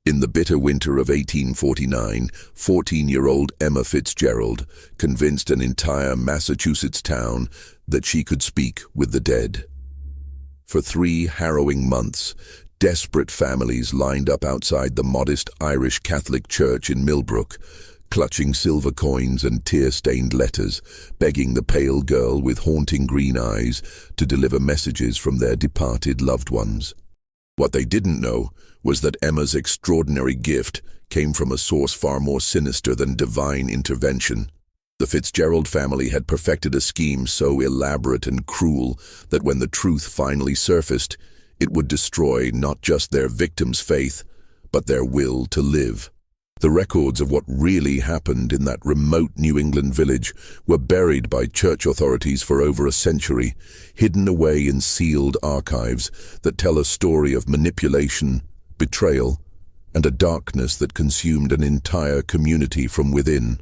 In the bitter winter of 1849, 14-year-old Emma Fitzgerald convinced an entire Massachusetts town that she could speak with the dead. For 3 harrowing months, desperate families lined up outside the modest Irish Catholic church in Millbrook, clutching silver coins and tear-stained letters, begging the pale girl with haunting green eyes to deliver messages from their departed loved ones. What they didn't know was that Emma's extraordinary gift came from a source far more sinister than divine intervention. The Fitzgerald family had perfected a scheme so elaborate and cruel that when the truth finally surfaced, it would destroy not just their victims' faith, but their will to live. The records of what really happened in that remote New England village were buried by church authorities for over a century, hidden away in sealed archives that tell a story of manipulation, betrayal, and a darkness that consumed an entire community from within.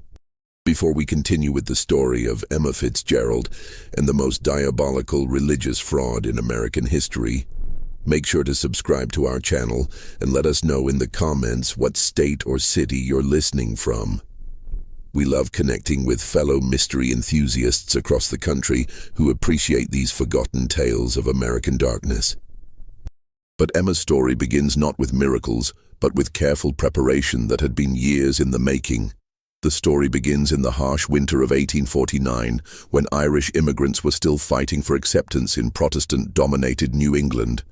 Before we continue with the story of Emma Fitzgerald and the most diabolical religious fraud in American history, make sure to subscribe to our channel and let us know in the comments what state or city you're listening from. We love connecting with fellow mystery enthusiasts across the country who appreciate these forgotten tales of American darkness. But Emma's story begins not with miracles, but with careful preparation that had been years in the making. The story begins in the harsh winter of 1849, when Irish immigrants were still fighting for acceptance in Protestant-dominated New England.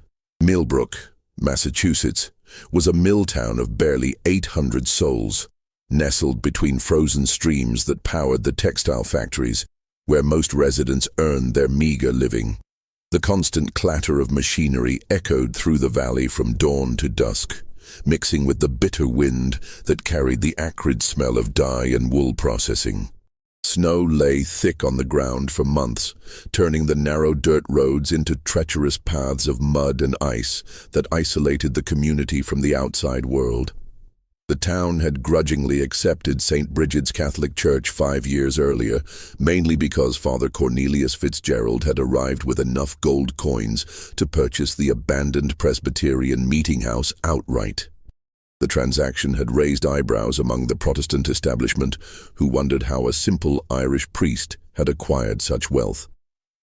Millbrook, Massachusetts, was a mill town of barely 800 souls, nestled between frozen streams that powered the textile factories, where most residents earned their meager living. The constant clatter of machinery echoed through the valley from dawn to dusk, mixing with the bitter wind that carried the acrid smell of dye and wool processing. Snow lay thick on the ground for months, turning the narrow dirt roads into treacherous paths of mud and ice that isolated the community from the outside world. The town had grudgingly accepted St. Bridget's Catholic Church 5 years earlier, mainly because Father Cornelius Fitzgerald had arrived with enough gold coins to purchase the abandoned Presbyterian meeting house outright. The transaction had raised eyebrows among the Protestant establishment, who wondered how a simple Irish priest had acquired such wealth.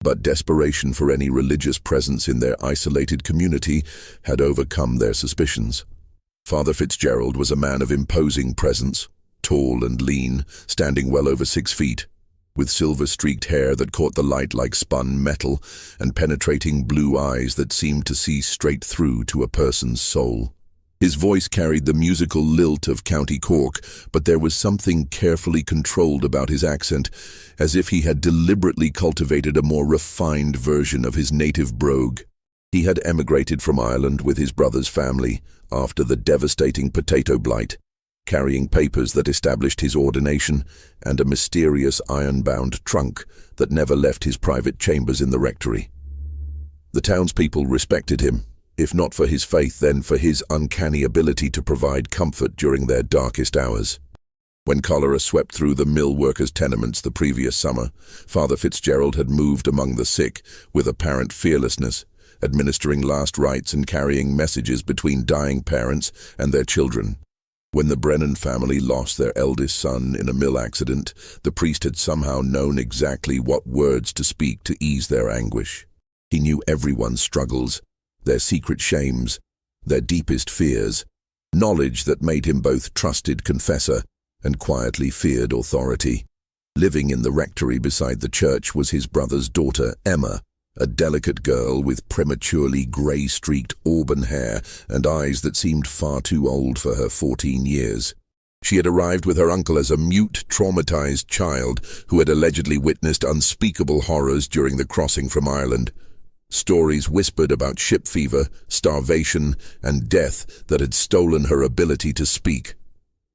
But desperation for any religious presence in their isolated community had overcome their suspicions. Father Fitzgerald was a man of imposing presence, tall and lean, standing well over 6 feet, with silver-streaked hair that caught the light like spun metal and penetrating blue eyes that seemed to see straight through to a person's soul. His voice carried the musical lilt of County Cork, but there was something carefully controlled about his accent, as if he had deliberately cultivated a more refined version of his native brogue. He had emigrated from Ireland with his brother's family after the devastating potato blight, carrying papers that established his ordination and a mysterious iron-bound trunk that never left his private chambers in the rectory. The townspeople respected him, if not for his faith, then for his uncanny ability to provide comfort during their darkest hours. When cholera swept through the mill workers' tenements the previous summer, Father Fitzgerald had moved among the sick with apparent fearlessness, administering last rites and carrying messages between dying parents and their children. When the Brennan family lost their eldest son in a mill accident, the priest had somehow known exactly what words to speak to ease their anguish. He knew everyone's struggles, their secret shames, their deepest fears, knowledge that made him both trusted confessor and quietly feared authority. Living in the rectory beside the church was his brother's daughter, Emma, a delicate girl with prematurely grey-streaked auburn hair and eyes that seemed far too old for her 14 years. She had arrived with her uncle as a mute, traumatized child who had allegedly witnessed unspeakable horrors during the crossing from Ireland. Stories whispered about ship fever, starvation, and death that had stolen her ability to speak.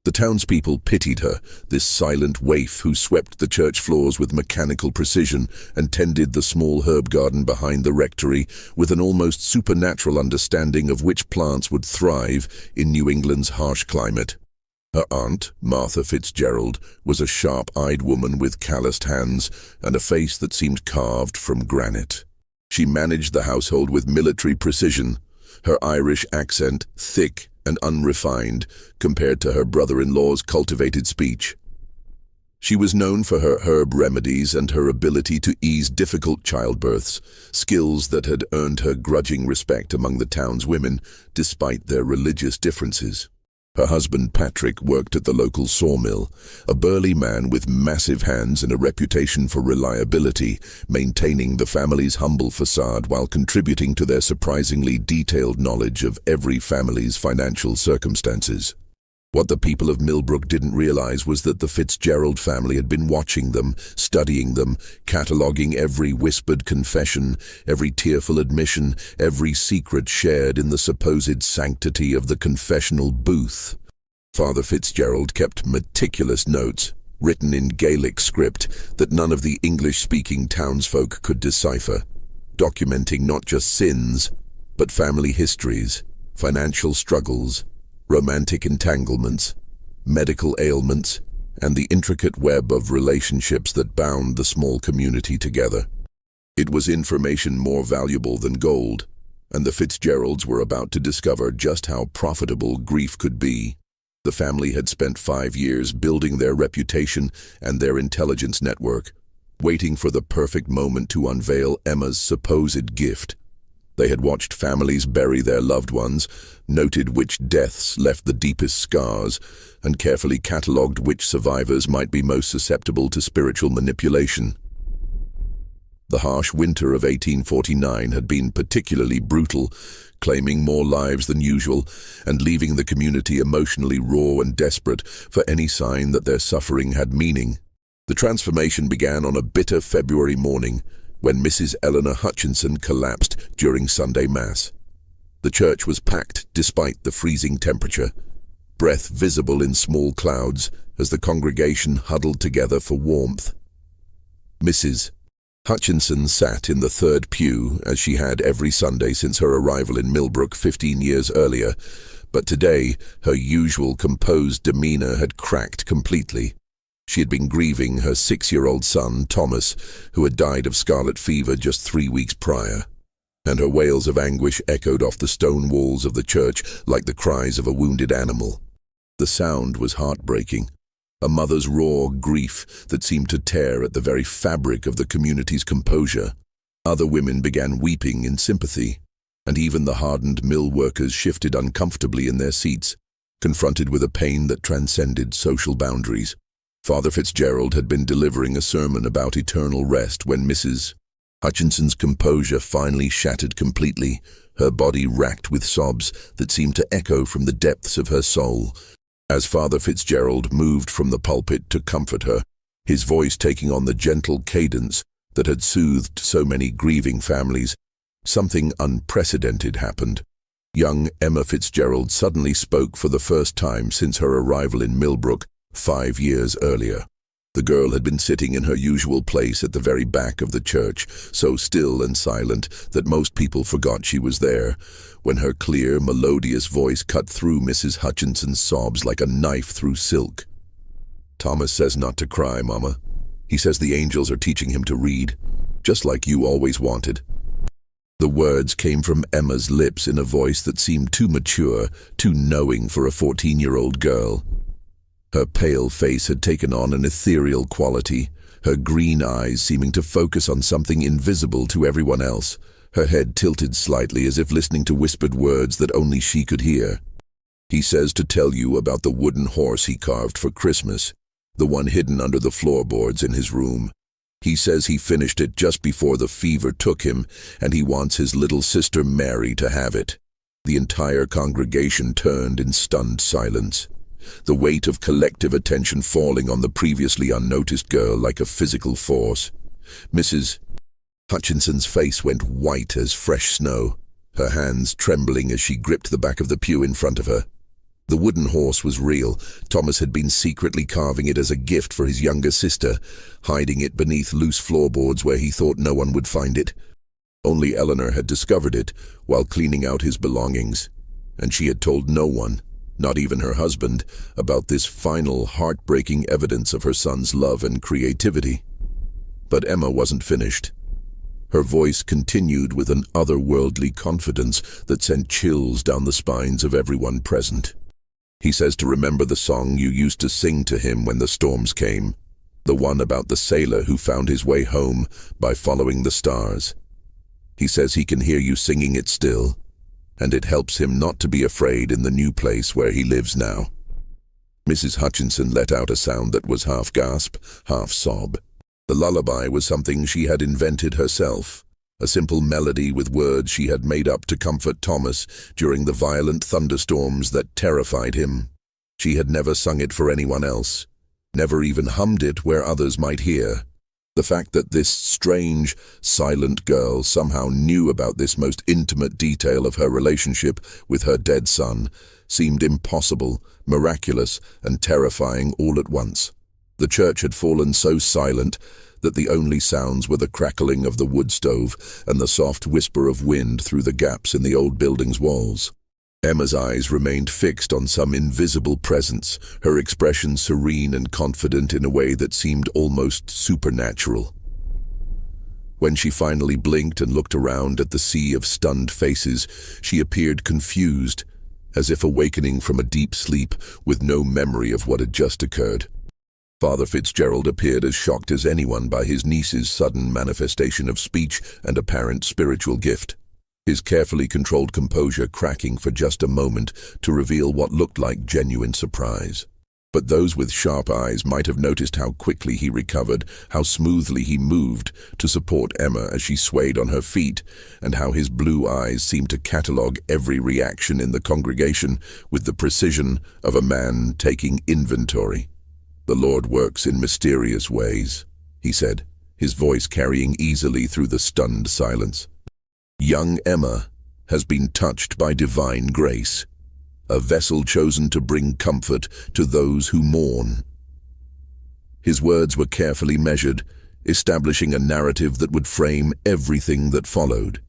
The townspeople pitied her, this silent waif who swept the church floors with mechanical precision and tended the small herb garden behind the rectory with an almost supernatural understanding of which plants would thrive in New England's harsh climate. Her aunt, Martha Fitzgerald, was a sharp-eyed woman with calloused hands and a face that seemed carved from granite. She managed the household with military precision, her Irish accent thick and unrefined compared to her brother-in-law's cultivated speech. She was known for her herb remedies and her ability to ease difficult childbirths, skills that had earned her grudging respect among the town's women, despite their religious differences. Her husband Patrick worked at the local sawmill, a burly man with massive hands and a reputation for reliability, maintaining the family's humble facade while contributing to their surprisingly detailed knowledge of every family's financial circumstances. What the people of Millbrook didn't realize was that the Fitzgerald family had been watching them, studying them, cataloging every whispered confession, every tearful admission, every secret shared in the supposed sanctity of the confessional booth. Father Fitzgerald kept meticulous notes, written in Gaelic script that none of the English-speaking townsfolk could decipher, documenting not just sins, but family histories, financial struggles, romantic entanglements, medical ailments, and the intricate web of relationships that bound the small community together. It was information more valuable than gold, and the Fitzgeralds were about to discover just how profitable grief could be. The family had spent 5 years building their reputation and their intelligence network, waiting for the perfect moment to unveil Emma's supposed gift. They had watched families bury their loved ones, noted which deaths left the deepest scars, and carefully catalogued which survivors might be most susceptible to spiritual manipulation. The harsh winter of 1849 had been particularly brutal, claiming more lives than usual and leaving the community emotionally raw and desperate for any sign that their suffering had meaning. The transformation began on a bitter February morning, when Mrs. Eleanor Hutchinson collapsed during Sunday Mass. The church was packed despite the freezing temperature, breath visible in small clouds as the congregation huddled together for warmth. Mrs. Hutchinson sat in the third pew as she had every Sunday since her arrival in Millbrook 15 years earlier, but today her usual composed demeanor had cracked completely. She had been grieving her 6-year-old son, Thomas, who had died of scarlet fever just 3 weeks prior, and her wails of anguish echoed off the stone walls of the church like the cries of a wounded animal. The sound was heartbreaking, a mother's raw grief that seemed to tear at the very fabric of the community's composure. Other women began weeping in sympathy, and even the hardened mill workers shifted uncomfortably in their seats, confronted with a pain that transcended social boundaries. Father Fitzgerald had been delivering a sermon about eternal rest when Mrs. Hutchinson's composure finally shattered completely, her body racked with sobs that seemed to echo from the depths of her soul. As Father Fitzgerald moved from the pulpit to comfort her, his voice taking on the gentle cadence that had soothed so many grieving families, something unprecedented happened. Young Emma Fitzgerald suddenly spoke for the first time since her arrival in Millbrook 5 years earlier. The girl had been sitting in her usual place at the very back of the church, so still and silent that most people forgot she was there, when her clear, melodious voice cut through Mrs. Hutchinson's sobs like a knife through silk. "Thomas says not to cry, Mama. He says the angels are teaching him to read, just like you always wanted." The words came from Emma's lips in a voice that seemed too mature, too knowing for a 14-year-old girl. Her pale face had taken on an ethereal quality, her green eyes seeming to focus on something invisible to everyone else, her head tilted slightly as if listening to whispered words that only she could hear. "He says to tell you about the wooden horse he carved for Christmas, the one hidden under the floorboards in his room. He says he finished it just before the fever took him, and he wants his little sister Mary to have it." The entire congregation turned in stunned silence, the weight of collective attention falling on the previously unnoticed girl like a physical force. Mrs. Hutchinson's face went white as fresh snow, her hands trembling as she gripped the back of the pew in front of her. The wooden horse was real. Thomas had been secretly carving it as a gift for his younger sister, hiding it beneath loose floorboards where he thought no one would find it. Only Eleanor had discovered it while cleaning out his belongings, and she had told no one, not even her husband, about this final heartbreaking evidence of her son's love and creativity. But Emma wasn't finished. Her voice continued with an otherworldly confidence that sent chills down the spines of everyone present. "He says to remember the song you used to sing to him when the storms came, the one about the sailor who found his way home by following the stars. He says he can hear you singing it still, and it helps him not to be afraid in the new place where he lives now." Mrs. Hutchinson let out a sound that was half gasp, half sob. The lullaby was something she had invented herself, a simple melody with words she had made up to comfort Thomas during the violent thunderstorms that terrified him. She had never sung it for anyone else, never even hummed it where others might hear. The fact that this strange, silent girl somehow knew about this most intimate detail of her relationship with her dead son seemed impossible, miraculous, and terrifying all at once. The church had fallen so silent that the only sounds were the crackling of the wood stove and the soft whisper of wind through the gaps in the old building's walls. Emma's eyes remained fixed on some invisible presence, her expression serene and confident in a way that seemed almost supernatural. When she finally blinked and looked around at the sea of stunned faces, she appeared confused, as if awakening from a deep sleep with no memory of what had just occurred. Father Fitzgerald appeared as shocked as anyone by his niece's sudden manifestation of speech and apparent spiritual gift, his carefully controlled composure cracking for just a moment to reveal what looked like genuine surprise. But those with sharp eyes might have noticed how quickly he recovered, how smoothly he moved to support Emma as she swayed on her feet, and how his blue eyes seemed to catalogue every reaction in the congregation with the precision of a man taking inventory. "The Lord works in mysterious ways," he said, his voice carrying easily through the stunned silence. "Young Emma has been touched by divine grace, a vessel chosen to bring comfort to those who mourn." His words were carefully measured, establishing a narrative that would frame everything that followed.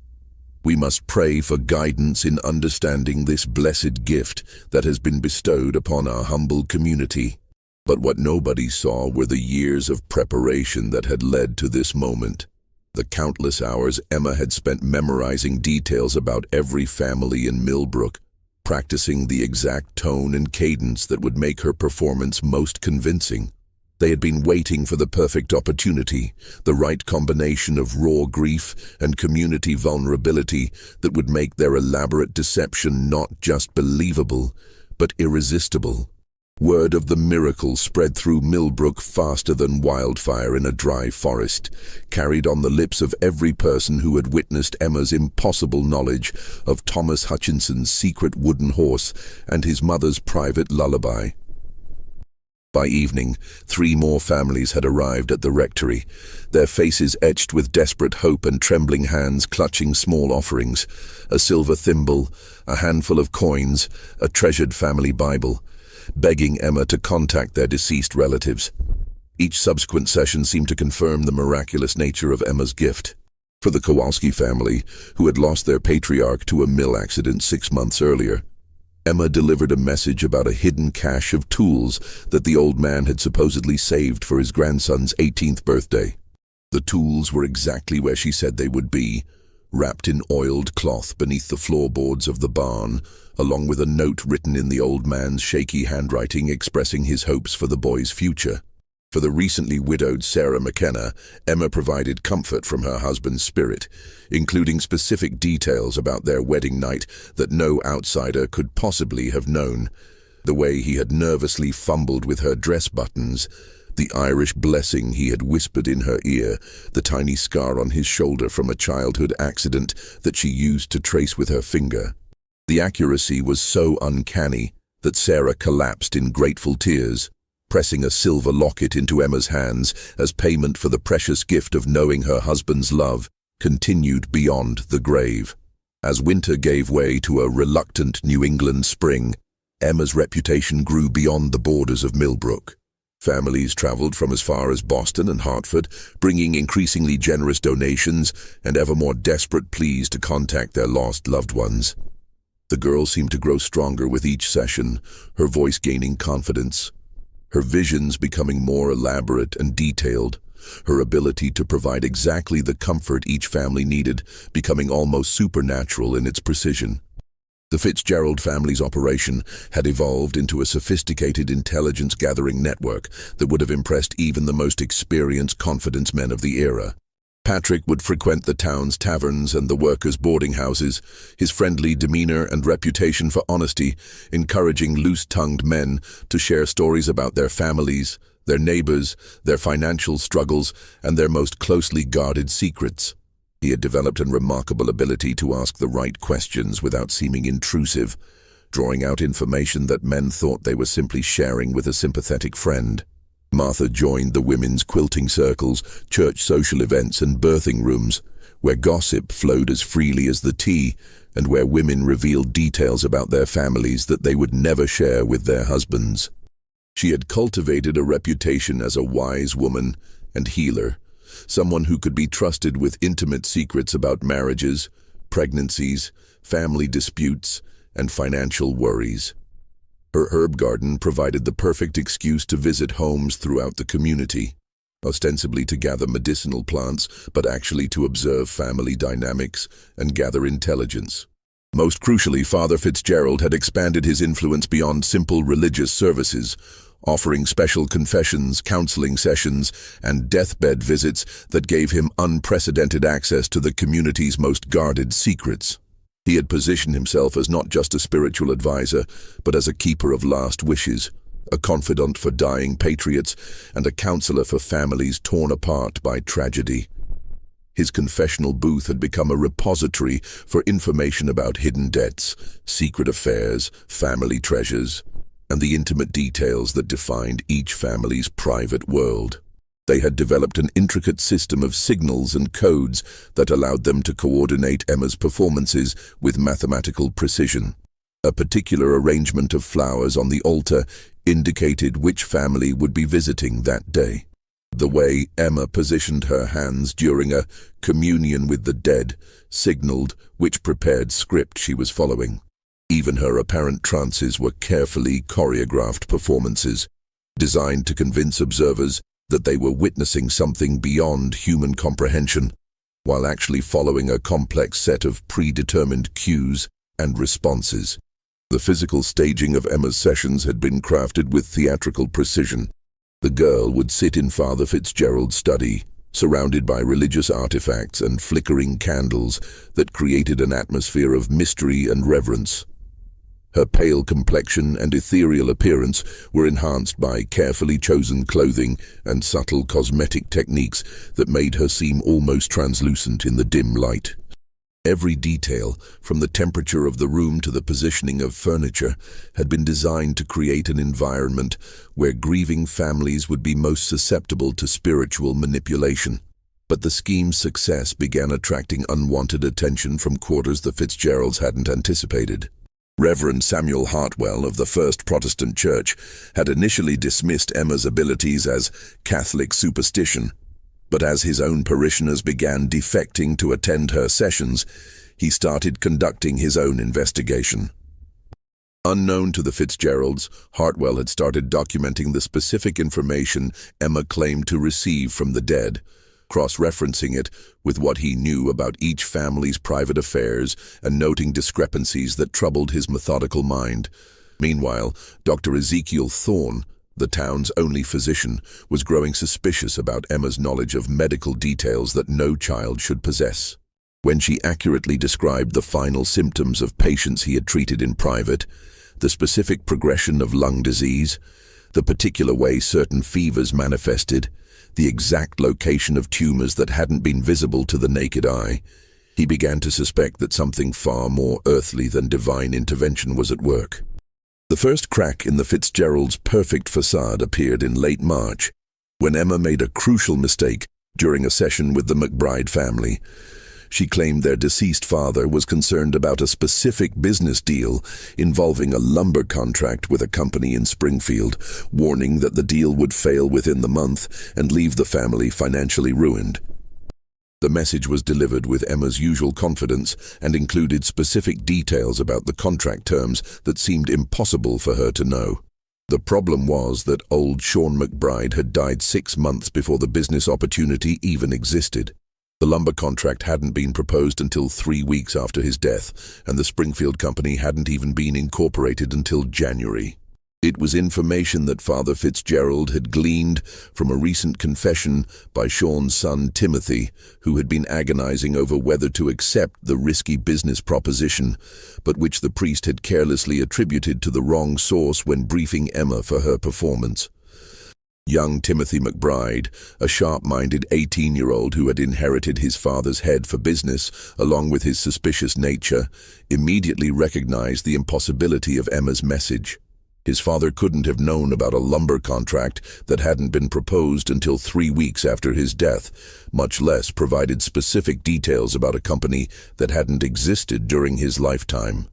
We must pray for guidance in understanding this blessed gift that has been bestowed upon our humble community. But what nobody saw were the years of preparation that had led to this moment. The countless hours Emma had spent memorizing details about every family in Millbrook, practicing the exact tone and cadence that would make her performance most convincing. They had been waiting for the perfect opportunity, the right combination of raw grief and community vulnerability that would make their elaborate deception not just believable, but irresistible. Word of the miracle spread through Millbrook faster than wildfire in a dry forest, carried on the lips of every person who had witnessed Emma's impossible knowledge of Thomas Hutchinson's secret wooden horse and his mother's private lullaby. By evening, 3 more families had arrived at the rectory, their faces etched with desperate hope and trembling hands clutching small offerings, a silver thimble, a handful of coins, a treasured family Bible, begging Emma to contact their deceased relatives. Each subsequent session seemed to confirm the miraculous nature of Emma's gift. For the Kowalski family, who had lost their patriarch to a mill accident 6 months earlier, Emma delivered a message about a hidden cache of tools that the old man had supposedly saved for his grandson's 18th birthday. The tools were exactly where she said they would be, wrapped in oiled cloth beneath the floorboards of the barn, along with a note written in the old man's shaky handwriting expressing his hopes for the boy's future. For the recently widowed Sarah McKenna, Emma provided comfort from her husband's spirit, including specific details about their wedding night that no outsider could possibly have known. The way he had nervously fumbled with her dress buttons, the Irish blessing he had whispered in her ear, the tiny scar on his shoulder from a childhood accident that she used to trace with her finger. The accuracy was so uncanny that Sarah collapsed in grateful tears, pressing a silver locket into Emma's hands as payment for the precious gift of knowing her husband's love continued beyond the grave. As winter gave way to a reluctant New England spring, Emma's reputation grew beyond the borders of Millbrook. Families traveled from as far as Boston and Hartford, bringing increasingly generous donations and ever more desperate pleas to contact their lost loved ones. The girl seemed to grow stronger with each session, her voice gaining confidence, her visions becoming more elaborate and detailed, her ability to provide exactly the comfort each family needed, becoming almost supernatural in its precision. The Fitzgerald family's operation had evolved into a sophisticated intelligence-gathering network that would have impressed even the most experienced confidence men of the era. Patrick would frequent the town's taverns and the workers' boarding houses, his friendly demeanor and reputation for honesty encouraging loose-tongued men to share stories about their families, their neighbors, their financial struggles, and their most closely guarded secrets. He had developed a remarkable ability to ask the right questions without seeming intrusive, drawing out information that men thought they were simply sharing with a sympathetic friend. Martha joined the women's quilting circles, church social events, and birthing rooms, where gossip flowed as freely as the tea, and where women revealed details about their families that they would never share with their husbands. She had cultivated a reputation as a wise woman and healer, someone who could be trusted with intimate secrets about marriages, pregnancies, family disputes, and financial worries. Her herb garden provided the perfect excuse to visit homes throughout the community, ostensibly to gather medicinal plants, but actually to observe family dynamics and gather intelligence. Most crucially, Father Fitzgerald had expanded his influence beyond simple religious services, offering special confessions, counseling sessions, and deathbed visits that gave him unprecedented access to the community's most guarded secrets. He had positioned himself as not just a spiritual advisor, but as a keeper of last wishes, a confidant for dying patriots, and a counselor for families torn apart by tragedy. His confessional booth had become a repository for information about hidden debts, secret affairs, family treasures, and the intimate details that defined each family's private world. They had developed an intricate system of signals and codes that allowed them to coordinate Emma's performances with mathematical precision. A particular arrangement of flowers on the altar indicated which family would be visiting that day. The way Emma positioned her hands during a communion with the dead signaled which prepared script she was following. Even her apparent trances were carefully choreographed performances, designed to convince observers that they were witnessing something beyond human comprehension, while actually following a complex set of predetermined cues and responses. The physical staging of Emma's sessions had been crafted with theatrical precision. The girl would sit in Father Fitzgerald's study, surrounded by religious artifacts and flickering candles that created an atmosphere of mystery and reverence. Her pale complexion and ethereal appearance were enhanced by carefully chosen clothing and subtle cosmetic techniques that made her seem almost translucent in the dim light. Every detail, from the temperature of the room to the positioning of furniture, had been designed to create an environment where grieving families would be most susceptible to spiritual manipulation. But the scheme's success began attracting unwanted attention from quarters the Fitzgeralds hadn't anticipated. Reverend Samuel Hartwell of the First Protestant Church had initially dismissed Emma's abilities as Catholic superstition, but as his own parishioners began defecting to attend her sessions, he started conducting his own investigation. Unknown to the Fitzgeralds, Hartwell had started documenting the specific information Emma claimed to receive from the dead, cross-referencing it with what he knew about each family's private affairs and noting discrepancies that troubled his methodical mind. Meanwhile, Dr. Ezekiel Thorne, the town's only physician, was growing suspicious about Emma's knowledge of medical details that no child should possess. When she accurately described the final symptoms of patients he had treated in private, the specific progression of lung disease, the particular way certain fevers manifested, the exact location of tumors that hadn't been visible to the naked eye, he began to suspect that something far more earthly than divine intervention was at work. The first crack in the Fitzgeralds' perfect facade appeared in late March, when Emma made a crucial mistake during a session with the McBride family. She claimed their deceased father was concerned about a specific business deal involving a lumber contract with a company in Springfield, warning that the deal would fail within the month and leave the family financially ruined. The message was delivered with Emma's usual confidence and included specific details about the contract terms that seemed impossible for her to know. The problem was that old Sean McBride had died 6 months before the business opportunity even existed. The lumber contract hadn't been proposed until 3 weeks after his death, and the Springfield Company hadn't even been incorporated until January. It was information that Father Fitzgerald had gleaned from a recent confession by Sean's son Timothy, who had been agonizing over whether to accept the risky business proposition, but which the priest had carelessly attributed to the wrong source when briefing Emma for her performance. Young Timothy McBride, a sharp-minded 18-year-old who had inherited his father's head for business, along with his suspicious nature, immediately recognized the impossibility of Emma's message. His father couldn't have known about a lumber contract that hadn't been proposed until 3 weeks after his death, much less provided specific details about a company that hadn't existed during his lifetime.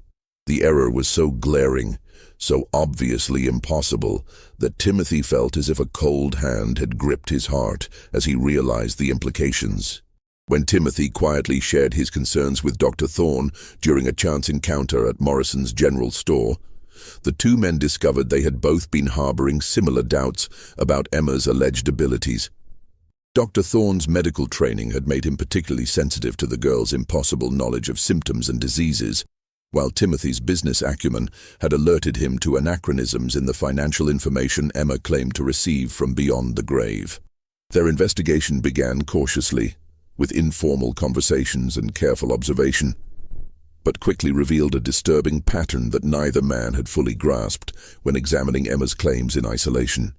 The error was so glaring, so obviously impossible, that Timothy felt as if a cold hand had gripped his heart as he realized the implications. When Timothy quietly shared his concerns with Dr. Thorne during a chance encounter at Morrison's general store, the two men discovered they had both been harboring similar doubts about Emma's alleged abilities. Dr. Thorne's medical training had made him particularly sensitive to the girl's impossible knowledge of symptoms and diseases, while Timothy's business acumen had alerted him to anachronisms in the financial information Emma claimed to receive from beyond the grave. Their investigation began cautiously, with informal conversations and careful observation, but quickly revealed a disturbing pattern that neither man had fully grasped when examining Emma's claims in isolation.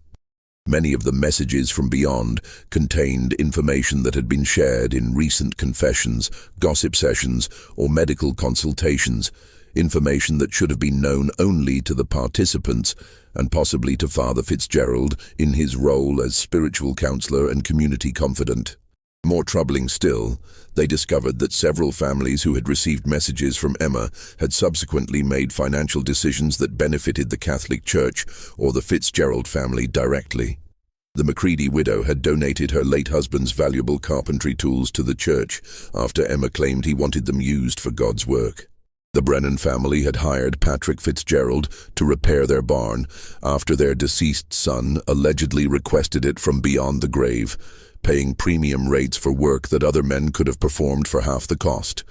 Many of the messages from beyond contained information that had been shared in recent confessions, gossip sessions, or medical consultations, information that should have been known only to the participants and possibly to Father Fitzgerald in his role as spiritual counselor and community confidant. More troubling still, they discovered that several families who had received messages from Emma had subsequently made financial decisions that benefited the Catholic Church or the Fitzgerald family directly. The Macready widow had donated her late husband's valuable carpentry tools to the church after Emma claimed he wanted them used for God's work. The Brennan family had hired Patrick Fitzgerald to repair their barn after their deceased son allegedly requested it from beyond the grave, paying premium rates for work that other men could have performed for half the cost.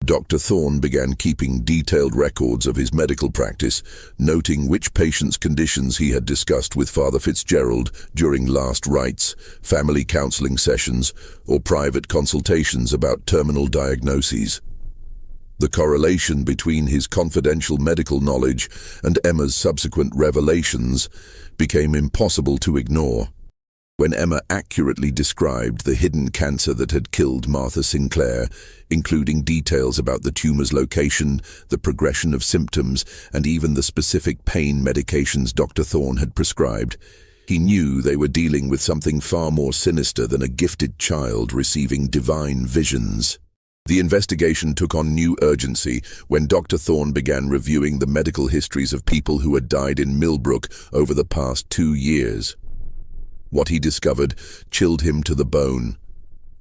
Dr. Thorne began keeping detailed records of his medical practice, noting which patients' conditions he had discussed with Father Fitzgerald during last rites, family counseling sessions, or private consultations about terminal diagnoses. The correlation between his confidential medical knowledge and Emma's subsequent revelations became impossible to ignore. When Emma accurately described the hidden cancer that had killed Martha Sinclair, including details about the tumor's location, the progression of symptoms, and even the specific pain medications Dr. Thorne had prescribed, he knew they were dealing with something far more sinister than a gifted child receiving divine visions. The investigation took on new urgency when Dr. Thorne began reviewing the medical histories of people who had died in Millbrook over the past 2 years. What he discovered chilled him to the bone.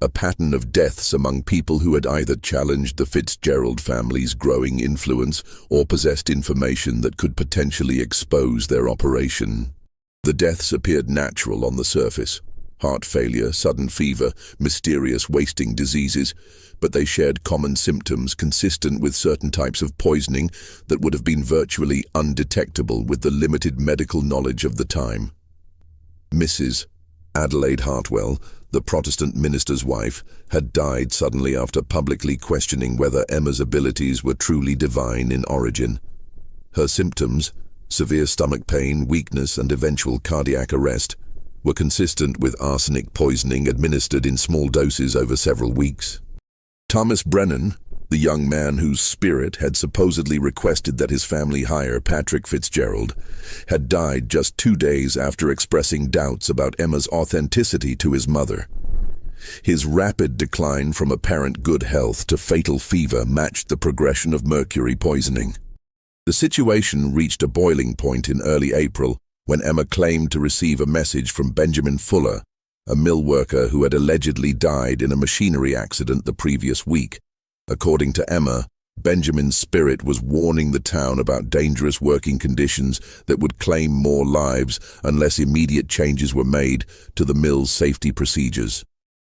A pattern of deaths among people who had either challenged the Fitzgerald family's growing influence or possessed information that could potentially expose their operation. The deaths appeared natural on the surface. Heart failure, sudden fever, mysterious wasting diseases, but they shared common symptoms consistent with certain types of poisoning that would have been virtually undetectable with the limited medical knowledge of the time. Mrs. Adelaide Hartwell, the Protestant minister's wife, had died suddenly after publicly questioning whether Emma's abilities were truly divine in origin. Her symptoms, severe stomach pain, weakness, and eventual cardiac arrest, were consistent with arsenic poisoning administered in small doses over several weeks. Thomas Brennan, the young man whose spirit had supposedly requested that his family hire Patrick Fitzgerald, had died just 2 days after expressing doubts about Emma's authenticity to his mother. His rapid decline from apparent good health to fatal fever matched the progression of mercury poisoning. The situation reached a boiling point in early April when Emma claimed to receive a message from Benjamin Fuller, a mill worker who had allegedly died in a machinery accident the previous week. According to Emma, Benjamin's spirit was warning the town about dangerous working conditions that would claim more lives unless immediate changes were made to the mill's safety procedures.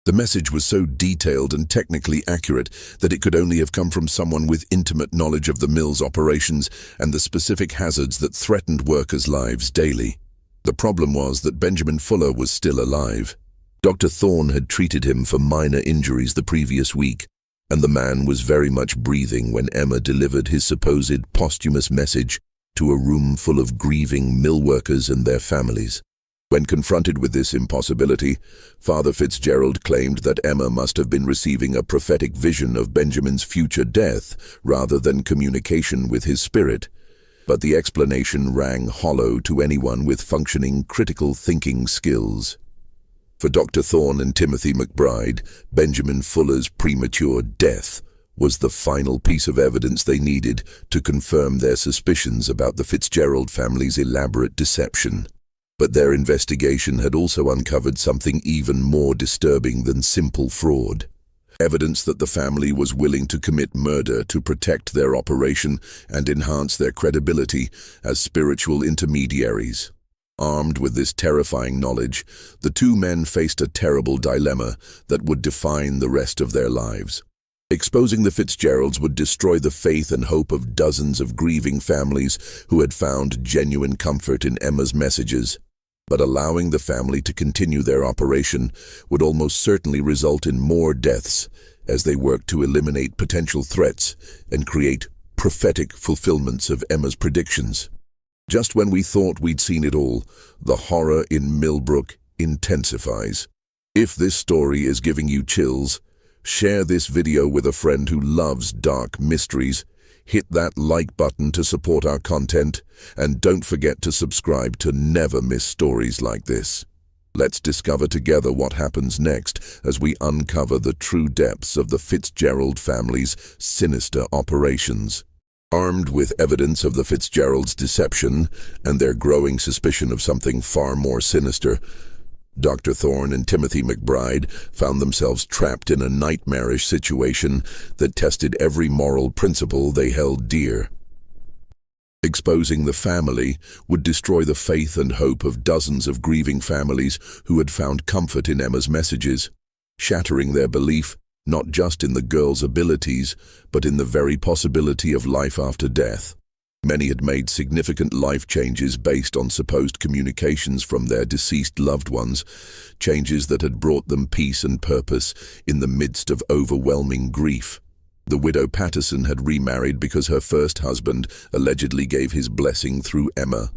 The message was so detailed and technically accurate that it could only have come from someone with intimate knowledge of the mill's operations and the specific hazards that threatened workers' lives daily. The problem was that Benjamin Fuller was still alive. Dr. Thorne had treated him for minor injuries the previous week, and the man was very much breathing when Emma delivered his supposed posthumous message to a room full of grieving mill workers and their families. When confronted with this impossibility, Father Fitzgerald claimed that Emma must have been receiving a prophetic vision of Benjamin's future death rather than communication with his spirit. But the explanation rang hollow to anyone with functioning critical thinking skills. For Dr. Thorne and Timothy McBride, Benjamin Fuller's premature death was the final piece of evidence they needed to confirm their suspicions about the Fitzgerald family's elaborate deception. But their investigation had also uncovered something even more disturbing than simple fraud. Evidence that the family was willing to commit murder to protect their operation and enhance their credibility as spiritual intermediaries. Armed with this terrifying knowledge, the two men faced a terrible dilemma that would define the rest of their lives. Exposing the Fitzgeralds would destroy the faith and hope of dozens of grieving families who had found genuine comfort in Emma's messages. But allowing the family to continue their operation would almost certainly result in more deaths as they worked to eliminate potential threats and create prophetic fulfillments of Emma's predictions. Just when we thought we'd seen it all, the horror in Millbrook intensifies. If this story is giving you chills, share this video with a friend who loves dark mysteries. Hit that like button to support our content, and don't forget to subscribe to never miss stories like this. Let's discover together what happens next as we uncover the true depths of the Fitzgerald family's sinister operations. Armed with evidence of the Fitzgeralds' deception and their growing suspicion of something far more sinister, Dr. Thorne and Timothy McBride found themselves trapped in a nightmarish situation that tested every moral principle they held dear. Exposing the family would destroy the faith and hope of dozens of grieving families who had found comfort in Emma's messages, shattering their belief not just in the girl's abilities, but in the very possibility of life after death. Many had made significant life changes based on supposed communications from their deceased loved ones, changes that had brought them peace and purpose in the midst of overwhelming grief. The widow Patterson had remarried because her first husband allegedly gave his blessing through Emma,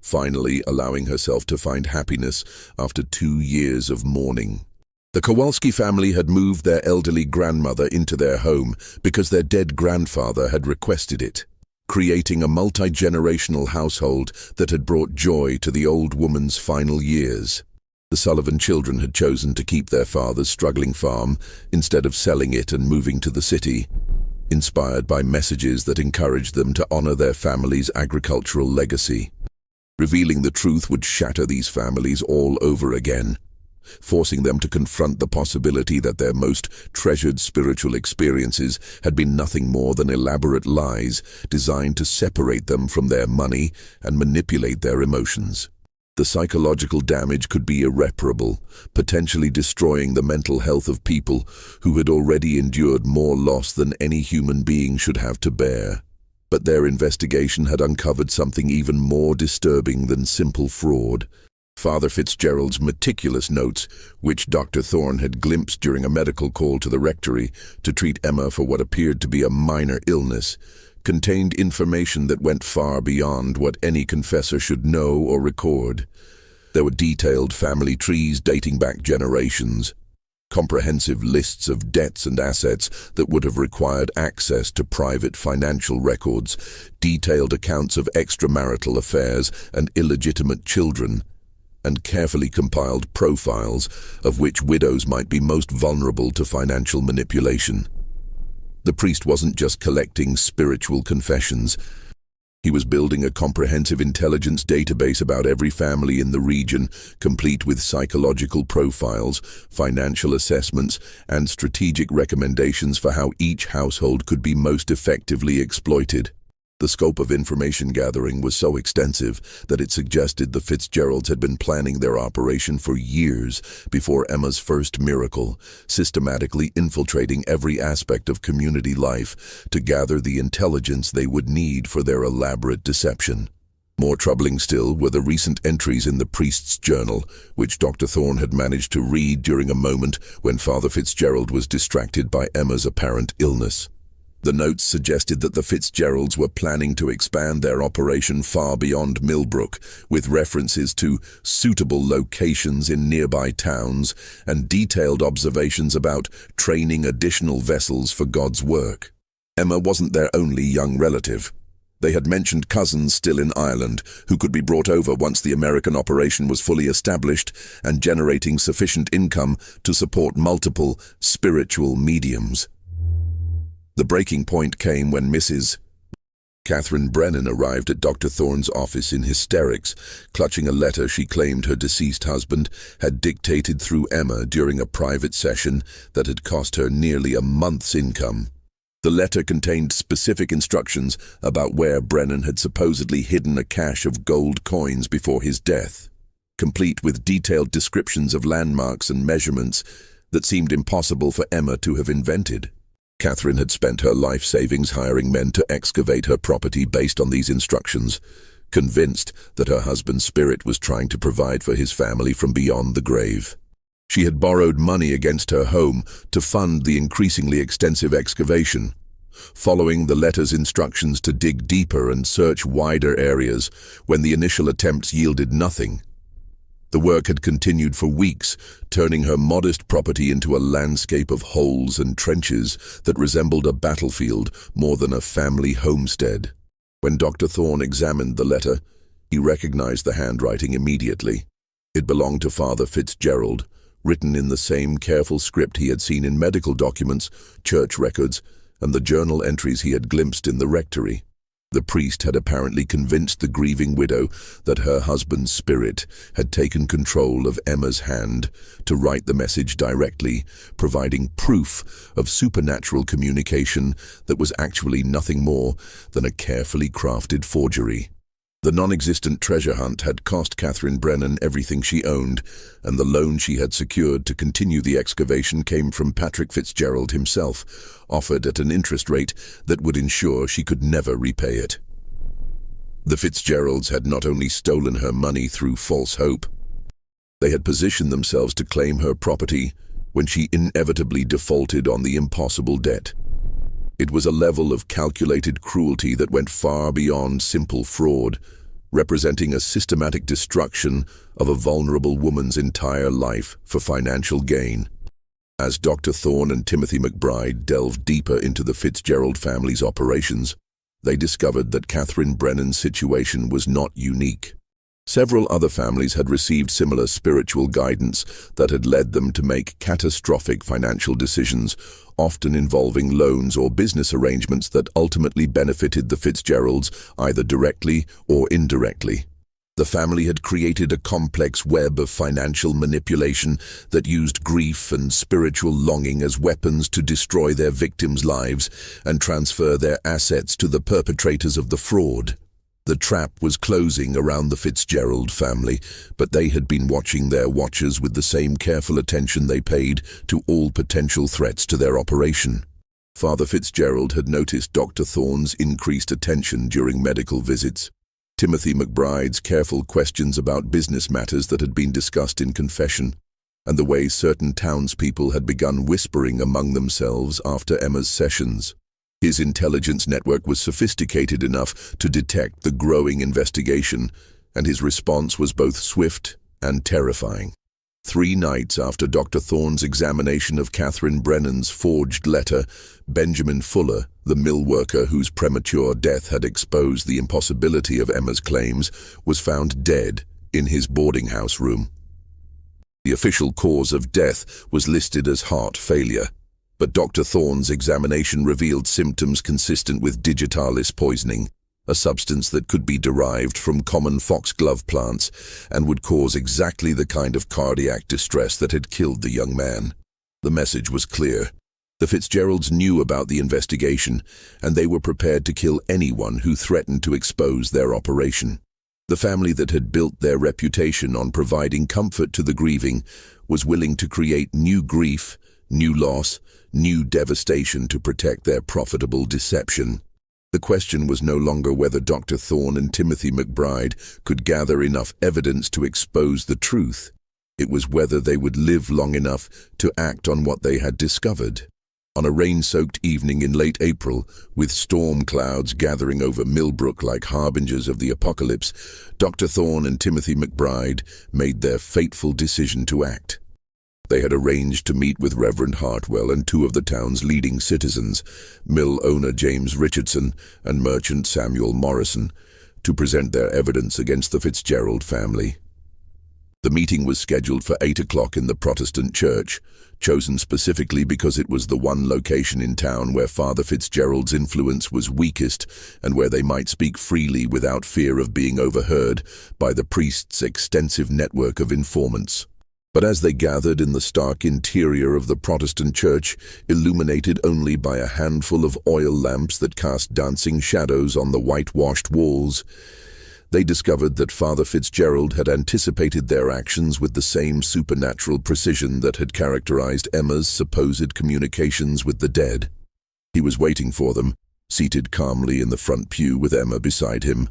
finally allowing herself to find happiness after 2 years of mourning. The Kowalski family had moved their elderly grandmother into their home because their dead grandfather had requested it, creating a multi-generational household that had brought joy to the old woman's final years. The Sullivan children had chosen to keep their father's struggling farm instead of selling it and moving to the city, inspired by messages that encouraged them to honor their family's agricultural legacy. Revealing the truth would shatter these families all over again, forcing them to confront the possibility that their most treasured spiritual experiences had been nothing more than elaborate lies designed to separate them from their money and manipulate their emotions. The psychological damage could be irreparable, potentially destroying the mental health of people who had already endured more loss than any human being should have to bear. But their investigation had uncovered something even more disturbing than simple fraud. Father Fitzgerald's meticulous notes, which Dr. Thorne had glimpsed during a medical call to the rectory to treat Emma for what appeared to be a minor illness, contained information that went far beyond what any confessor should know or record. There were detailed family trees dating back generations, comprehensive lists of debts and assets that would have required access to private financial records, detailed accounts of extramarital affairs and illegitimate children, and carefully compiled profiles of which widows might be most vulnerable to financial manipulation. The priest wasn't just collecting spiritual confessions. He was building a comprehensive intelligence database about every family in the region, complete with psychological profiles, financial assessments, and strategic recommendations for how each household could be most effectively exploited. The scope of information gathering was so extensive that it suggested the Fitzgeralds had been planning their operation for years before Emma's first miracle, systematically infiltrating every aspect of community life to gather the intelligence they would need for their elaborate deception. More troubling still were the recent entries in the priest's journal, which Dr. Thorne had managed to read during a moment when Father Fitzgerald was distracted by Emma's apparent illness. The notes suggested that the Fitzgeralds were planning to expand their operation far beyond Millbrook, with references to suitable locations in nearby towns and detailed observations about training additional vessels for God's work. Emma wasn't their only young relative. They had mentioned cousins still in Ireland, who could be brought over once the American operation was fully established and generating sufficient income to support multiple spiritual mediums. The breaking point came when Mrs. Catherine Brennan arrived at Dr. Thorne's office in hysterics, clutching a letter she claimed her deceased husband had dictated through Emma during a private session that had cost her nearly a month's income. The letter contained specific instructions about where Brennan had supposedly hidden a cache of gold coins before his death, complete with detailed descriptions of landmarks and measurements that seemed impossible for Emma to have invented. Catherine had spent her life savings hiring men to excavate her property based on these instructions, convinced that her husband's spirit was trying to provide for his family from beyond the grave. She had borrowed money against her home to fund the increasingly extensive excavation, following the letter's instructions to dig deeper and search wider areas when the initial attempts yielded nothing. The work had continued for weeks, turning her modest property into a landscape of holes and trenches that resembled a battlefield more than a family homestead. When Dr. Thorne examined the letter, he recognized the handwriting immediately. It belonged to Father Fitzgerald, written in the same careful script he had seen in medical documents, church records, and the journal entries he had glimpsed in the rectory. The priest had apparently convinced the grieving widow that her husband's spirit had taken control of Emma's hand to write the message directly, providing proof of supernatural communication that was actually nothing more than a carefully crafted forgery. The non-existent treasure hunt had cost Catherine Brennan everything she owned, and the loan she had secured to continue the excavation came from Patrick Fitzgerald himself, offered at an interest rate that would ensure she could never repay it. The Fitzgeralds had not only stolen her money through false hope, they had positioned themselves to claim her property when she inevitably defaulted on the impossible debt. It was a level of calculated cruelty that went far beyond simple fraud, representing a systematic destruction of a vulnerable woman's entire life for financial gain. As Dr. Thorne and Timothy McBride delved deeper into the Fitzgerald family's operations, they discovered that Catherine Brennan's situation was not unique. Several other families had received similar spiritual guidance that had led them to make catastrophic financial decisions, often involving loans or business arrangements that ultimately benefited the Fitzgeralds either directly or indirectly. The family had created a complex web of financial manipulation that used grief and spiritual longing as weapons to destroy their victims' lives and transfer their assets to the perpetrators of the fraud. The trap was closing around the Fitzgerald family, but they had been watching their watchers with the same careful attention they paid to all potential threats to their operation. Father Fitzgerald had noticed Dr. Thorne's increased attention during medical visits, Timothy McBride's careful questions about business matters that had been discussed in confession, and the way certain townspeople had begun whispering among themselves after Emma's sessions. His intelligence network was sophisticated enough to detect the growing investigation, and his response was both swift and terrifying. 3 nights after Dr. Thorne's examination of Catherine Brennan's forged letter, Benjamin Fuller, the mill worker whose premature death had exposed the impossibility of Emma's claims, was found dead in his boarding house room. The official cause of death was listed as heart failure, but Dr. Thorne's examination revealed symptoms consistent with digitalis poisoning. a substance that could be derived from common foxglove plants and would cause exactly the kind of cardiac distress that had killed the young man. The message was clear. The Fitzgeralds knew about the investigation, and they were prepared to kill anyone who threatened to expose their operation. The family that had built their reputation on providing comfort to the grieving was willing to create new grief, new loss, new devastation to protect their profitable deception. The question was no longer whether Dr. Thorne and Timothy McBride could gather enough evidence to expose the truth. It was whether they would live long enough to act on what they had discovered. On a rain-soaked evening in late April, with storm clouds gathering over Millbrook like harbingers of the apocalypse, Dr. Thorne and Timothy McBride made their fateful decision to act. They had arranged to meet with Reverend Hartwell and two of the town's leading citizens, mill owner James Richardson and merchant Samuel Morrison, to present their evidence against the Fitzgerald family. The meeting was scheduled for 8 o'clock in the Protestant church, chosen specifically because it was the one location in town where Father Fitzgerald's influence was weakest and where they might speak freely without fear of being overheard by the priest's extensive network of informants. But as they gathered in the stark interior of the Protestant church, illuminated only by a handful of oil lamps that cast dancing shadows on the whitewashed walls, they discovered that Father Fitzgerald had anticipated their actions with the same supernatural precision that had characterized Emma's supposed communications with the dead. He was waiting for them, seated calmly in the front pew with Emma beside him,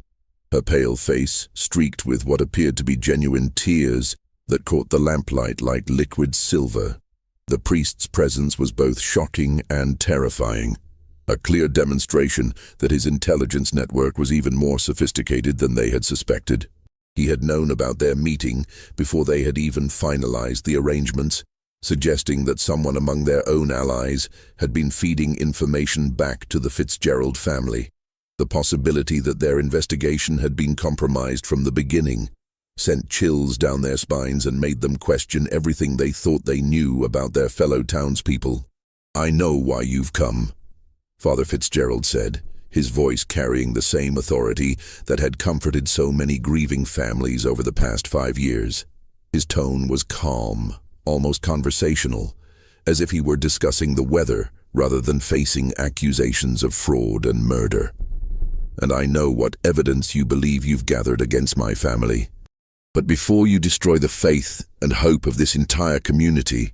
her pale face streaked with what appeared to be genuine tears that caught the lamplight like liquid silver. The priest's presence was both shocking and terrifying, a clear demonstration that his intelligence network was even more sophisticated than they had suspected. He had known about their meeting before they had even finalized the arrangements, suggesting that someone among their own allies had been feeding information back to the Fitzgerald family. The possibility that their investigation had been compromised from the beginning sent chills down their spines and made them question everything they thought they knew about their fellow townspeople. "I know why you've come," Father Fitzgerald said, his voice carrying the same authority that had comforted so many grieving families over the past 5 years. His tone was calm, almost conversational, as if he were discussing the weather rather than facing accusations of fraud and murder. "And I know what evidence you believe you've gathered against my family. But before you destroy the faith and hope of this entire community,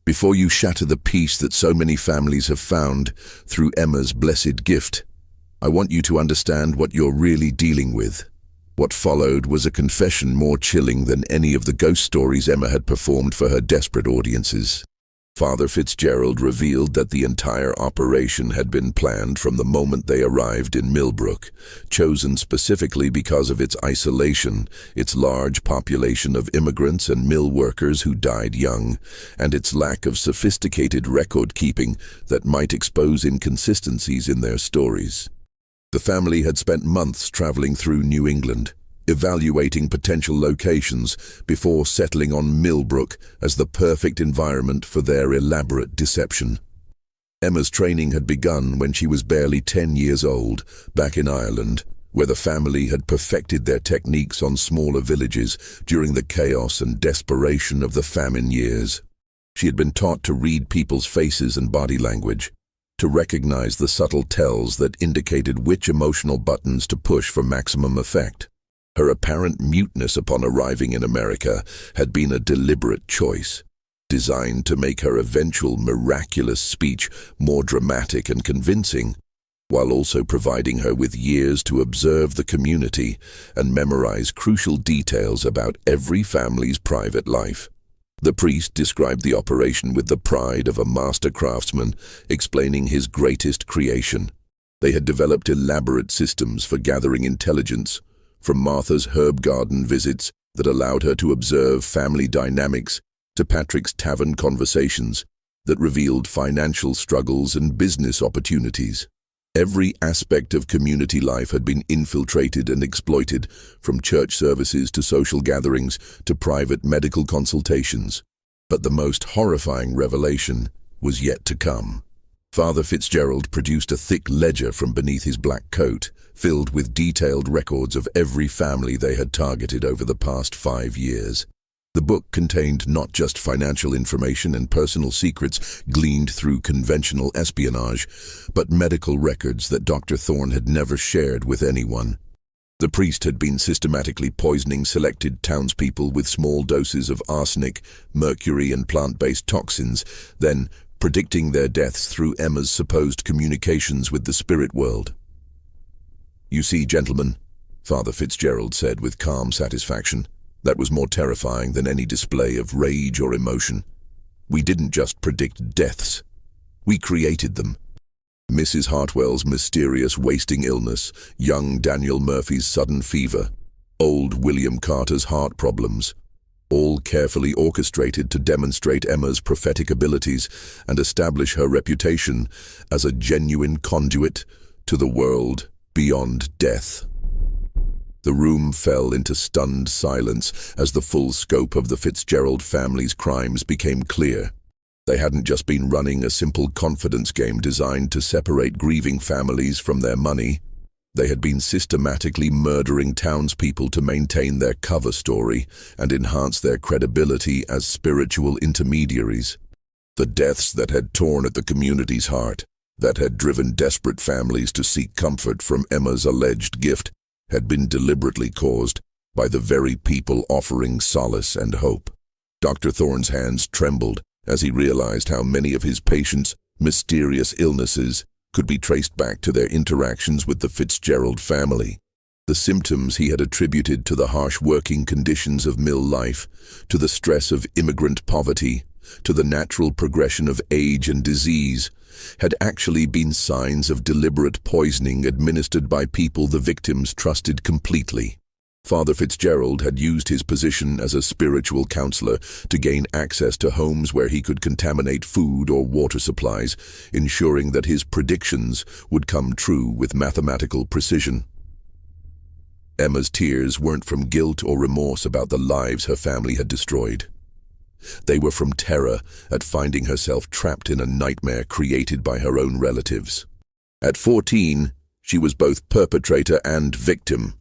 before you shatter the peace that so many families have found through Emma's blessed gift, I want you to understand what you're really dealing with." What followed was a confession more chilling than any of the ghost stories Emma had performed for her desperate audiences. Father Fitzgerald revealed that the entire operation had been planned from the moment they arrived in Millbrook, chosen specifically because of its isolation, its large population of immigrants and mill workers who died young, and its lack of sophisticated record-keeping that might expose inconsistencies in their stories. The family had spent months traveling through New England, evaluating potential locations before settling on Millbrook as the perfect environment for their elaborate deception. Emma's training had begun when she was barely 10 years old, back in Ireland, where the family had perfected their techniques on smaller villages during the chaos and desperation of the famine years. She had been taught to read people's faces and body language, to recognize the subtle tells that indicated which emotional buttons to push for maximum effect. Her apparent muteness upon arriving in America had been a deliberate choice, designed to make her eventual miraculous speech more dramatic and convincing, while also providing her with years to observe the community and memorize crucial details about every family's private life. The priest described the operation with the pride of a master craftsman, explaining his greatest creation. They had developed elaborate systems for gathering intelligence, from Martha's herb garden visits that allowed her to observe family dynamics to Patrick's tavern conversations that revealed financial struggles and business opportunities. Every aspect of community life had been infiltrated and exploited, from church services to social gatherings to private medical consultations. But the most horrifying revelation was yet to come. Father Fitzgerald produced a thick ledger from beneath his black coat, filled with detailed records of every family they had targeted over the past 5 years. The book contained not just financial information and personal secrets gleaned through conventional espionage, but medical records that Dr. Thorne had never shared with anyone. The priest had been systematically poisoning selected townspeople with small doses of arsenic, mercury, and plant-based toxins, then predicting their deaths through Emma's supposed communications with the spirit world. "You see, gentlemen," Father Fitzgerald said with calm satisfaction, that was more terrifying than any display of rage or emotion. "We didn't just predict deaths. We created them. Mrs. Hartwell's mysterious wasting illness, young Daniel Murphy's sudden fever, old William Carter's heart problems, all carefully orchestrated to demonstrate Emma's prophetic abilities and establish her reputation as a genuine conduit to the world beyond death." The room fell into stunned silence as the full scope of the Fitzgerald family's crimes became clear. They hadn't just been running a simple confidence game designed to separate grieving families from their money. They had been systematically murdering townspeople to maintain their cover story and enhance their credibility as spiritual intermediaries. The deaths that had torn at the community's heart, that had driven desperate families to seek comfort from Emma's alleged gift, had been deliberately caused by the very people offering solace and hope. Dr. Thorne's hands trembled as he realized how many of his patients' mysterious illnesses could be traced back to their interactions with the Fitzgerald family. The symptoms he had attributed to the harsh working conditions of mill life, to the stress of immigrant poverty, to the natural progression of age and disease, had actually been signs of deliberate poisoning administered by people the victims trusted completely. Father Fitzgerald had used his position as a spiritual counselor to gain access to homes where he could contaminate food or water supplies, ensuring that his predictions would come true with mathematical precision. Emma's tears weren't from guilt or remorse about the lives her family had destroyed. They were from terror at finding herself trapped in a nightmare created by her own relatives. At 14, she was both perpetrator and victim,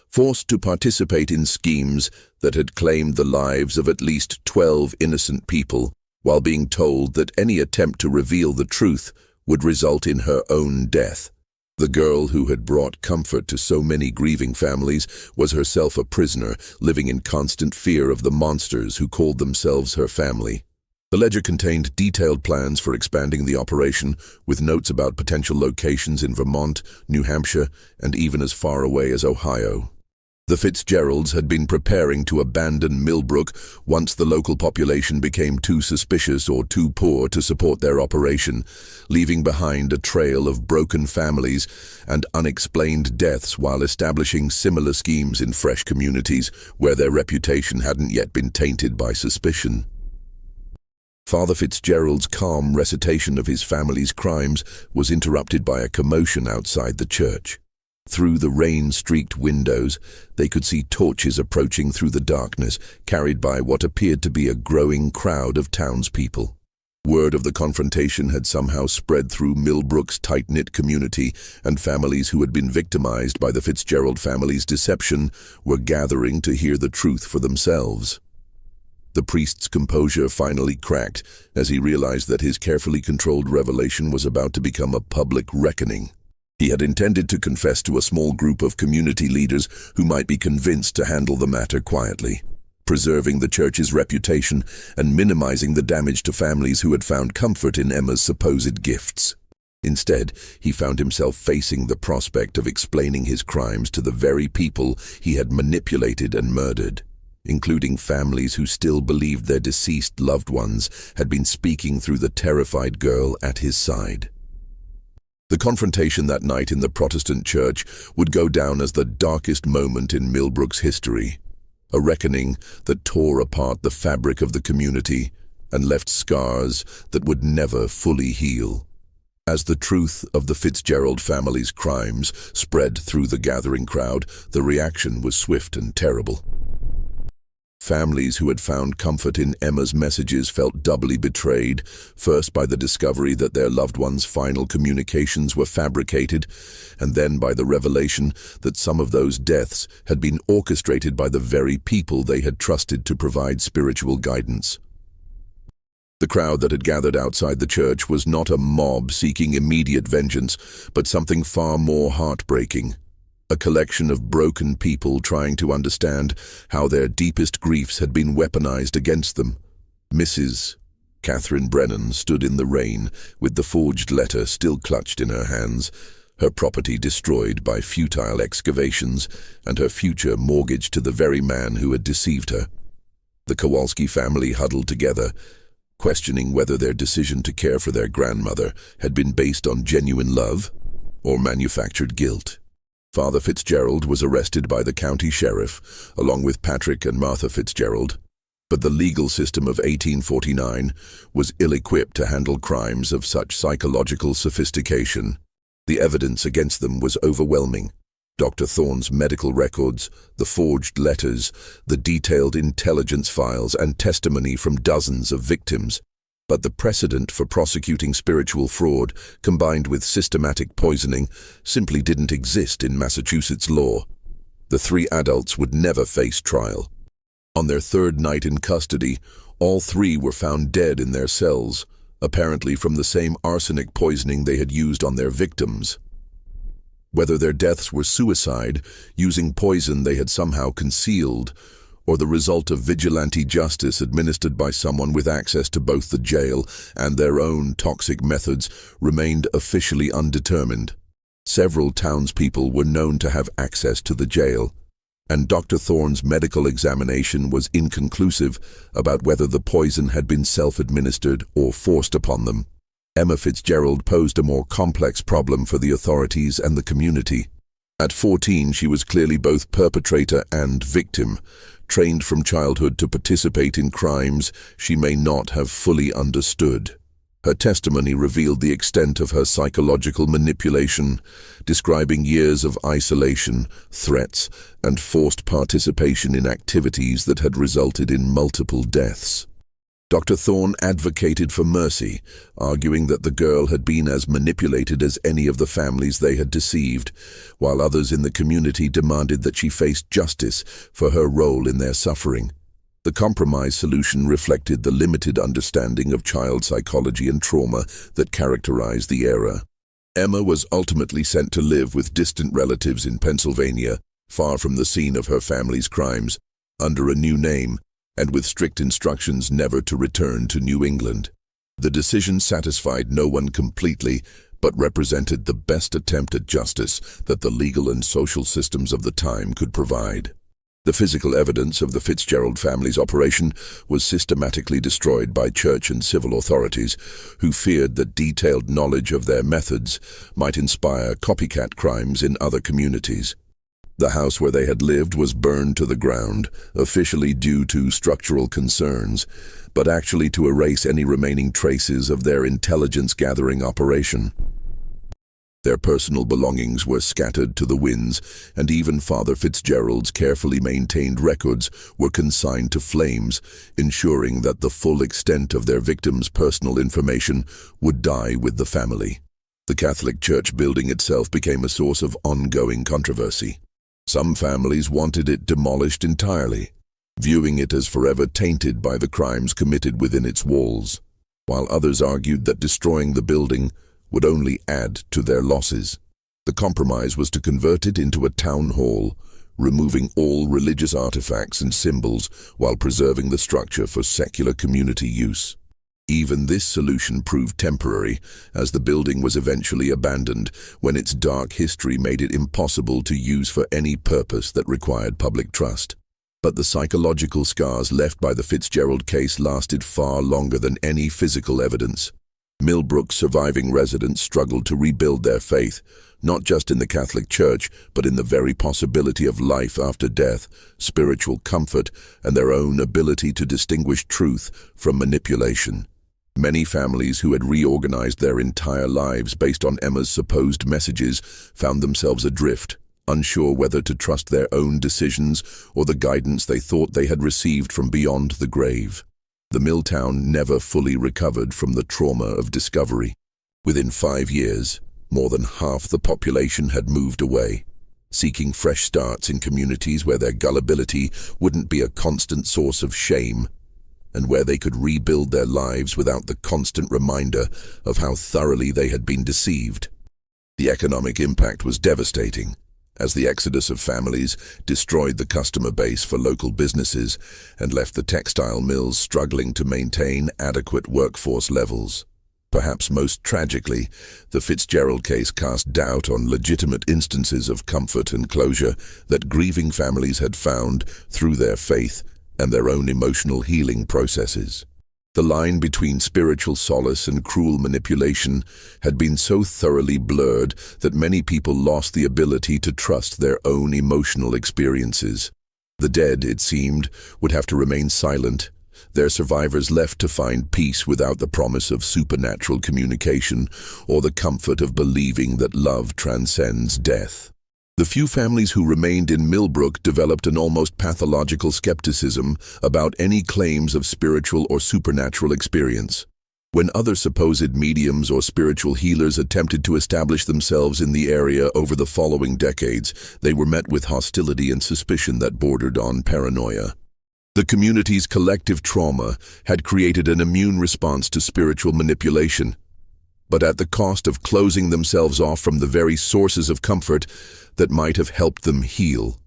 forced to participate in schemes that had claimed the lives of at least 12 innocent people, while being told that any attempt to reveal the truth would result in her own death. The girl who had brought comfort to so many grieving families was herself a prisoner, living in constant fear of the monsters who called themselves her family. The ledger contained detailed plans for expanding the operation, with notes about potential locations in Vermont, New Hampshire, and even as far away as Ohio. The Fitzgeralds had been preparing to abandon Millbrook once the local population became too suspicious or too poor to support their operation, leaving behind a trail of broken families and unexplained deaths while establishing similar schemes in fresh communities where their reputation hadn't yet been tainted by suspicion. Father Fitzgerald's calm recitation of his family's crimes was interrupted by a commotion outside the church. Through the rain-streaked windows, they could see torches approaching through the darkness, carried by what appeared to be a growing crowd of townspeople. Word of the confrontation had somehow spread through Millbrook's tight-knit community, and families who had been victimized by the Fitzgerald family's deception were gathering to hear the truth for themselves. The priest's composure finally cracked as he realized that his carefully controlled revelation was about to become a public reckoning. He had intended to confess to a small group of community leaders who might be convinced to handle the matter quietly, preserving the church's reputation and minimizing the damage to families who had found comfort in Emma's supposed gifts. Instead, he found himself facing the prospect of explaining his crimes to the very people he had manipulated and murdered, including families who still believed their deceased loved ones had been speaking through the terrified girl at his side. The confrontation that night in the Protestant church would go down as the darkest moment in Millbrook's history, a reckoning that tore apart the fabric of the community and left scars that would never fully heal. As the truth of the Fitzgerald family's crimes spread through the gathering crowd, the reaction was swift and terrible. Families who had found comfort in Emma's messages felt doubly betrayed, first by the discovery that their loved ones' final communications were fabricated, and then by the revelation that some of those deaths had been orchestrated by the very people they had trusted to provide spiritual guidance. The crowd that had gathered outside the church was not a mob seeking immediate vengeance, but something far more heartbreaking. A collection of broken people trying to understand how their deepest griefs had been weaponized against them. Mrs. Catherine Brennan stood in the rain, with the forged letter still clutched in her hands, her property destroyed by futile excavations, and her future mortgaged to the very man who had deceived her. The Kowalski family huddled together, questioning whether their decision to care for their grandmother had been based on genuine love or manufactured guilt. Father Fitzgerald was arrested by the county sheriff, along with Patrick and Martha Fitzgerald, but the legal system of 1849 was ill-equipped to handle crimes of such psychological sophistication. The evidence against them was overwhelming. Dr. Thorne's medical records, the forged letters, the detailed intelligence files, and testimony from dozens of victims. But the precedent for prosecuting spiritual fraud, combined with systematic poisoning, simply didn't exist in Massachusetts law. The three adults would never face trial. On their third night in custody, all three were found dead in their cells, apparently from the same arsenic poisoning they had used on their victims. Whether their deaths were suicide, using poison they had somehow concealed, or the result of vigilante justice administered by someone with access to both the jail and their own toxic methods, remained officially undetermined. Several townspeople were known to have access to the jail, and Dr. Thorne's medical examination was inconclusive about whether the poison had been self-administered or forced upon them. Emma Fitzgerald posed a more complex problem for the authorities and the community. At 14, she was clearly both perpetrator and victim, trained from childhood to participate in crimes she may not have fully understood. Her testimony revealed the extent of her psychological manipulation, describing years of isolation, threats, and forced participation in activities that had resulted in multiple deaths. Dr. Thorne advocated for mercy, arguing that the girl had been as manipulated as any of the families they had deceived, while others in the community demanded that she face justice for her role in their suffering. The compromise solution reflected the limited understanding of child psychology and trauma that characterized the era. Emma was ultimately sent to live with distant relatives in Pennsylvania, far from the scene of her family's crimes, under a new name, and with strict instructions never to return to New England. The decision satisfied no one completely, but represented the best attempt at justice that the legal and social systems of the time could provide. The physical evidence of the Fitzgerald family's operation was systematically destroyed by church and civil authorities, who feared that detailed knowledge of their methods might inspire copycat crimes in other communities. The house where they had lived was burned to the ground, officially due to structural concerns, but actually to erase any remaining traces of their intelligence-gathering operation. Their personal belongings were scattered to the winds, and even Father Fitzgerald's carefully maintained records were consigned to flames, ensuring that the full extent of their victims' personal information would die with the family. The Catholic Church building itself became a source of ongoing controversy. Some families wanted it demolished entirely, viewing it as forever tainted by the crimes committed within its walls, while others argued that destroying the building would only add to their losses. The compromise was to convert it into a town hall, removing all religious artifacts and symbols while preserving the structure for secular community use. Even this solution proved temporary, as the building was eventually abandoned when its dark history made it impossible to use for any purpose that required public trust. But the psychological scars left by the Fitzgerald case lasted far longer than any physical evidence. Millbrook's surviving residents struggled to rebuild their faith, not just in the Catholic Church, but in the very possibility of life after death, spiritual comfort, and their own ability to distinguish truth from manipulation. Many families who had reorganized their entire lives based on Emma's supposed messages found themselves adrift, unsure whether to trust their own decisions or the guidance they thought they had received from beyond the grave. The mill town never fully recovered from the trauma of discovery. Within 5 years, more than half the population had moved away, seeking fresh starts in communities where their gullibility wouldn't be a constant source of shame, and where they could rebuild their lives without the constant reminder of how thoroughly they had been deceived. The economic impact was devastating, as the exodus of families destroyed the customer base for local businesses and left the textile mills struggling to maintain adequate workforce levels. Perhaps most tragically, the Fitzgerald case cast doubt on legitimate instances of comfort and closure that grieving families had found through their faith and their own emotional healing processes. The line between spiritual solace and cruel manipulation had been so thoroughly blurred that many people lost the ability to trust their own emotional experiences. The dead, it seemed, would have to remain silent, their survivors left to find peace without the promise of supernatural communication or the comfort of believing that love transcends death. The few families who remained in Millbrook developed an almost pathological skepticism about any claims of spiritual or supernatural experience. When other supposed mediums or spiritual healers attempted to establish themselves in the area over the following decades, they were met with hostility and suspicion that bordered on paranoia. The community's collective trauma had created an immune response to spiritual manipulation, but at the cost of closing themselves off from the very sources of comfort that might have helped them heal.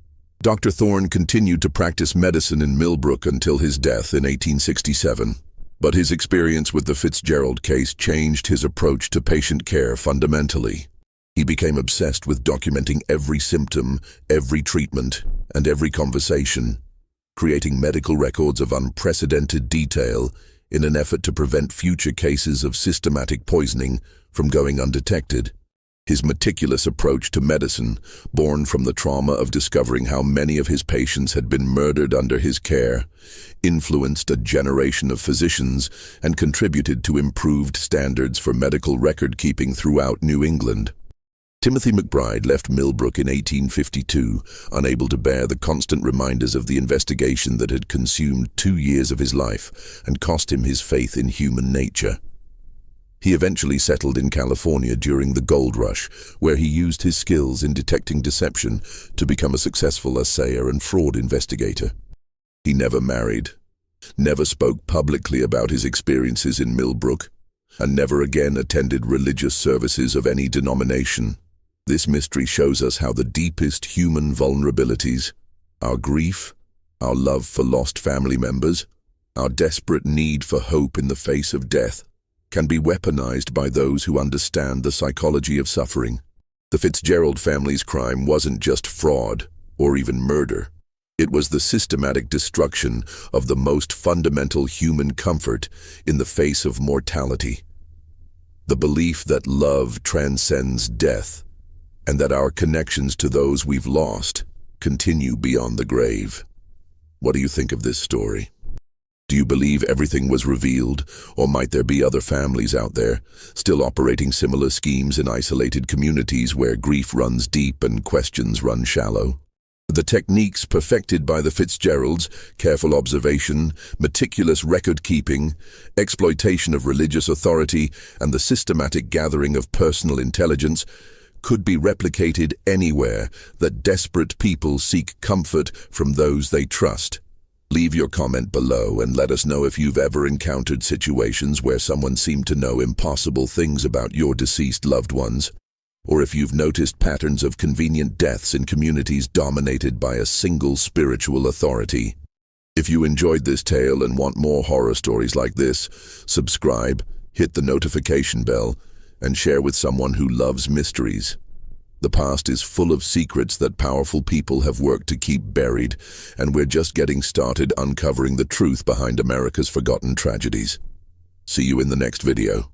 Dr. Thorne continued to practice medicine in Millbrook until his death in 1867, but his experience with the Fitzgerald case changed his approach to patient care fundamentally. He became obsessed with documenting every symptom, every treatment, and every conversation, creating medical records of unprecedented detail in an effort to prevent future cases of systematic poisoning from going undetected. His meticulous approach to medicine, born from the trauma of discovering how many of his patients had been murdered under his care, influenced a generation of physicians and contributed to improved standards for medical record-keeping throughout New England. Timothy McBride left Millbrook in 1852, unable to bear the constant reminders of the investigation that had consumed 2 years of his life and cost him his faith in human nature. He eventually settled in California during the gold rush, where he used his skills in detecting deception to become a successful assayer and fraud investigator. He never married, never spoke publicly about his experiences in Millbrook, and never again attended religious services of any denomination. This mystery shows us how the deepest human vulnerabilities, our grief, our love for lost family members, our desperate need for hope in the face of death, can be weaponized by those who understand the psychology of suffering. The Fitzgerald family's crime wasn't just fraud or even murder. It was the systematic destruction of the most fundamental human comfort in the face of mortality. The belief that love transcends death, and that our connections to those we've lost continue beyond the grave. What do you think of this story? Do you believe everything was revealed, or might there be other families out there, still operating similar schemes in isolated communities where grief runs deep and questions run shallow? The techniques perfected by the Fitzgeralds, careful observation, meticulous record-keeping, exploitation of religious authority, and the systematic gathering of personal intelligence, could be replicated anywhere that desperate people seek comfort from those they trust. Leave your comment below and let us know if you've ever encountered situations where someone seemed to know impossible things about your deceased loved ones, or if you've noticed patterns of convenient deaths in communities dominated by a single spiritual authority. If you enjoyed this tale and want more horror stories like this, subscribe, hit the notification bell, and share with someone who loves mysteries. The past is full of secrets that powerful people have worked to keep buried, and we're just getting started uncovering the truth behind America's forgotten tragedies. See you in the next video.